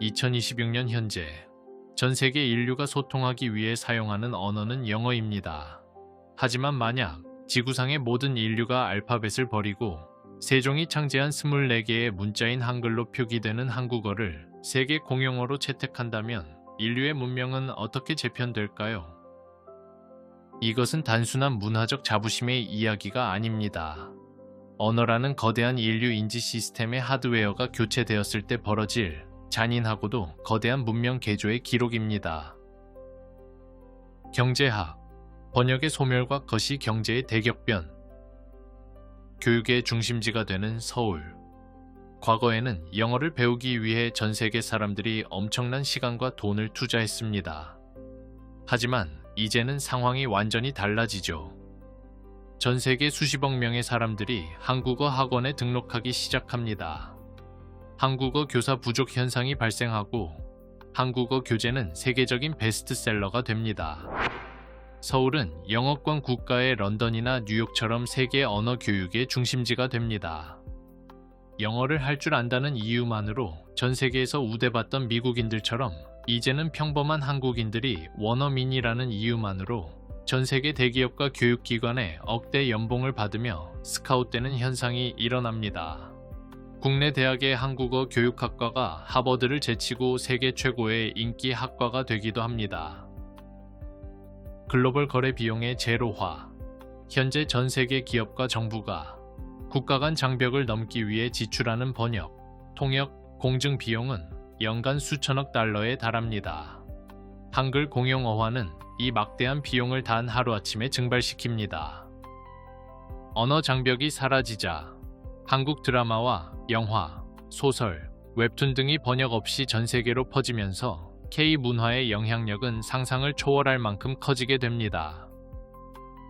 2026년 현재 전 세계 인류가 소통하기 위해 사용하는 언어는 영어입니다. 하지만 만약 지구상의 모든 인류가 알파벳을 버리고 세종이 창제한 24개의 문자인 한글로 표기되는 한국어를 세계 공용어로 채택한다면 인류의 문명은 어떻게 재편될까요? 이것은 단순한 문화적 자부심의 이야기가 아닙니다. 언어라는 거대한 인류 인지 시스템의 하드웨어가 교체되었을 때 벌어질 잔인하고도 거대한 문명 개조의 기록입니다. 경제학, 번역의 소멸과 거시 경제의 대격변, 교육의 중심지가 되는 서울. 과거에는 영어를 배우기 위해 전 세계 사람들이 엄청난 시간과 돈을 투자했습니다. 하지만 이제는 상황이 완전히 달라지죠. 전 세계 수십억 명의 사람들이 한국어 학원에 등록하기 시작합니다. 한국어 교사 부족 현상이 발생하고 한국어 교재는 세계적인 베스트셀러가 됩니다. 서울은 영어권 국가의 런던이나 뉴욕처럼 세계 언어 교육의 중심지가 됩니다. 영어를 할 줄 안다는 이유만으로 전 세계에서 우대받던 미국인들처럼 이제는 평범한 한국인들이 원어민이라는 이유만으로 전 세계 대기업과 교육기관에 억대 연봉을 받으며 스카웃되는 현상이 일어납니다. 국내 대학의 한국어 교육학과가 하버드를 제치고 세계 최고의 인기 학과가 되기도 합니다. 글로벌 거래 비용의 제로화. 현재 전 세계 기업과 정부가 국가 간 장벽을 넘기 위해 지출하는 번역, 통역, 공증 비용은 연간 수천억 달러에 달합니다. 한글 공용어화는 이 막대한 비용을 단 하루아침에 증발시킵니다. 언어 장벽이 사라지자 한국 드라마와 영화, 소설, 웹툰 등이 번역 없이 전 세계로 퍼지면서 K-문화의 영향력은 상상을 초월할 만큼 커지게 됩니다.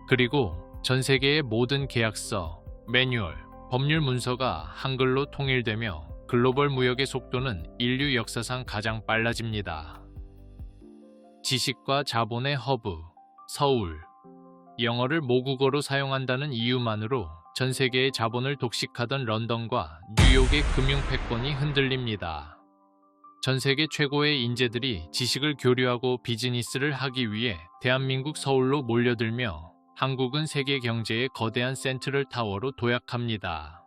그리고 전 세계의 모든 계약서, 매뉴얼, 법률 문서가 한글로 통일되며 글로벌 무역의 속도는 인류 역사상 가장 빨라집니다. 지식과 자본의 허브, 서울. 영어를 모국어로 사용한다는 이유만으로 전 세계의 자본을 독식하던 런던과 뉴욕의 금융 패권이 흔들립니다. 전 세계 최고의 인재들이 지식을 교류하고 비즈니스를 하기 위해 대한민국 서울로 몰려들며 한국은 세계 경제의 거대한 센트럴 타워로 도약합니다.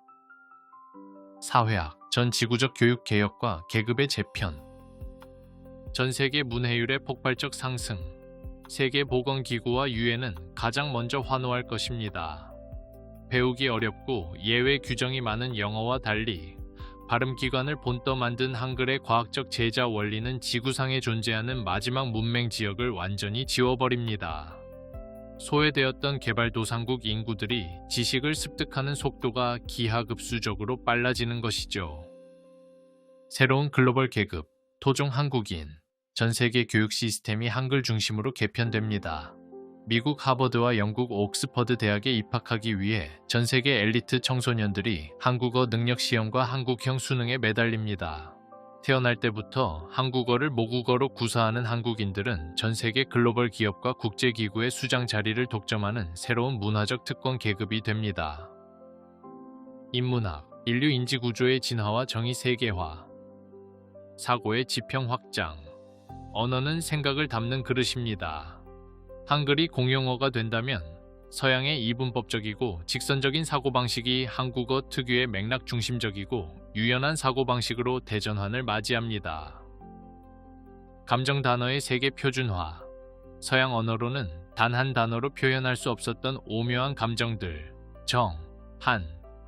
사회학, 전 지구적 교육 개혁과 계급의 재편. 전 세계 문해율의 폭발적 상승. 세계보건기구와 유엔은 가장 먼저 환호할 것입니다. 배우기 어렵고 예외 규정이 많은 영어와 달리 발음기관을 본떠 만든 한글의 과학적 제자 원리는 지구상에 존재하는 마지막 문맹 지역을 완전히 지워버립니다. 소외되었던 개발도상국 인구들이 지식을 습득하는 속도가 기하급수적으로 빨라지는 것이죠. 새로운 글로벌 계급, 토종 한국인. 전 세계 교육 시스템이 한글 중심으로 개편됩니다. 미국 하버드와 영국 옥스퍼드 대학에 입학하기 위해 전 세계 엘리트 청소년들이 한국어 능력 시험과 한국형 수능에 매달립니다. 태어날 때부터 한국어를 모국어로 구사하는 한국인들은 전 세계 글로벌 기업과 국제기구의 수장 자리를 독점하는 새로운 문화적 특권 계급이 됩니다. 인문학, 인류 인지구조의 진화와 정의 세계화. 사고의 지평 확장. 언어는 생각을 담는 그릇입니다. 한글이 공용어가 된다면 서양의 이분법적이고 직선적인 사고방식이 한국어 특유의 맥락 중심적이고 유연한 사고방식으로 대전환을 맞이합니다. 감정 단어의 세계 표준화. 서양 언어로는 단 한 단어로 표현할 수 없었던 오묘한 감정들, 정, 한,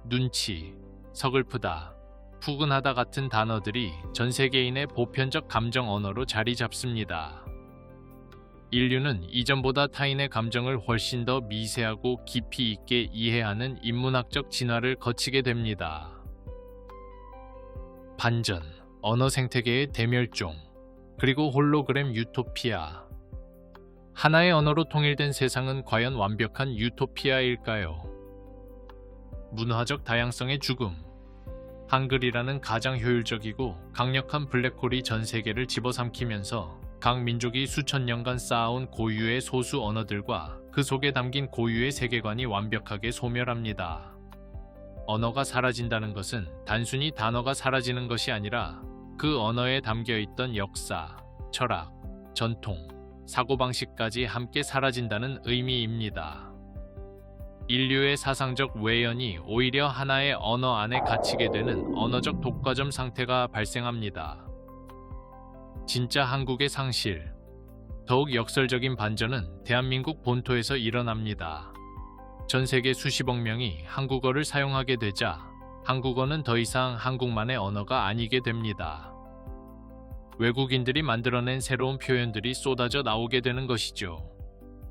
눈치, 서글프다, 푸근하다 같은 단어들이 전 세계인의 보편적 감정 언어로 자리 잡습니다. 인류는 이전보다 타인의 감정을 훨씬 더 미세하고 깊이 있게 이해하는 인문학적 진화를 거치게 됩니다. 반전, 언어 생태계의 대멸종, 그리고 홀로그램 유토피아. 하나의 언어로 통일된 세상은 과연 완벽한 유토피아일까요? 문화적 다양성의 죽음. 한글이라는 가장 효율적이고 강력한 블랙홀이 전 세계를 집어삼키면서 각 민족이 수천 년간 쌓아온 고유의 소수 언어들과 그 속에 담긴 고유의 세계관이 완벽하게 소멸합니다. 언어가 사라진다는 것은 단순히 단어가 사라지는 것이 아니라 그 언어에 담겨 있던 역사, 철학, 전통, 사고방식까지 함께 사라진다는 의미입니다. 인류의 사상적 외연이 오히려 하나의 언어 안에 갇히게 되는 언어적 독과점 상태가 발생합니다. 진짜 한국의 상실, 더욱 역설적인 반전은 대한민국 본토에서 일어납니다. 전 세계 수십억 명이 한국어를 사용하게 되자 한국어는 더 이상 한국만의 언어가 아니게 됩니다. 외국인들이 만들어낸 새로운 표현들이 쏟아져 나오게 되는 것이죠.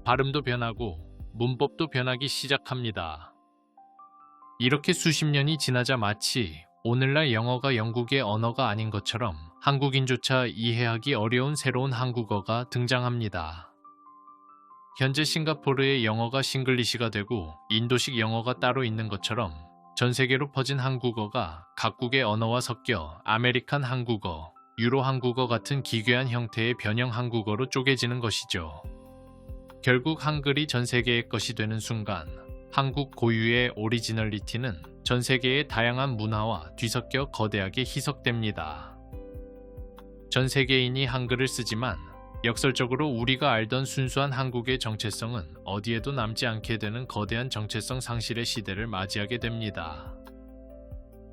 발음도 변하고 문법도 변하기 시작합니다. 이렇게 수십 년이 지나자 마치 오늘날 영어가 영국의 언어가 아닌 것처럼 한국인조차 이해하기 어려운 새로운 한국어가 등장합니다. 현재 싱가포르의 영어가 싱글리시가 되고 인도식 영어가 따로 있는 것처럼 전 세계로 퍼진 한국어가 각국의 언어와 섞여 아메리칸 한국어, 유로 한국어 같은 기괴한 형태의 변형 한국어로 쪼개지는 것이죠. 결국 한글이 전 세계의 것이 되는 순간 한국 고유의 오리지널리티는 전 세계의 다양한 문화와 뒤섞여 거대하게 희석됩니다. 전 세계인이 한글을 쓰지만 역설적으로 우리가 알던 순수한 한국의 정체성은 어디에도 남지 않게 되는 거대한 정체성 상실의 시대를 맞이하게 됩니다.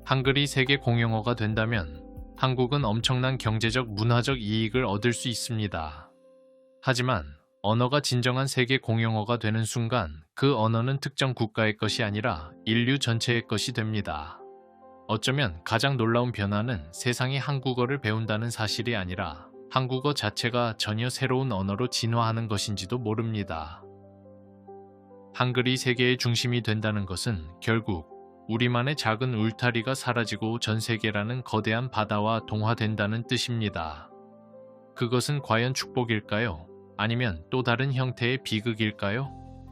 한글이 세계 공용어가 된다면 한국은 엄청난 경제적, 문화적 이익을 얻을 수 있습니다. 하지만 언어가 진정한 세계 공용어가 되는 순간 그 언어는 특정 국가의 것이 아니라 인류 전체의 것이 됩니다. 어쩌면 가장 놀라운 변화는 세상이 한국어를 배운다는 사실이 아니라 한국어 자체가 전혀 새로운 언어로 진화하는 것인지도 모릅니다. 한글이 세계의 중심이 된다는 것은 결국 우리만의 작은 울타리가 사라지고 전 세계라는 거대한 바다와 동화된다는 뜻입니다. 그것은 과연 축복일까요? 아니면 또 다른 형태의 비극일까요?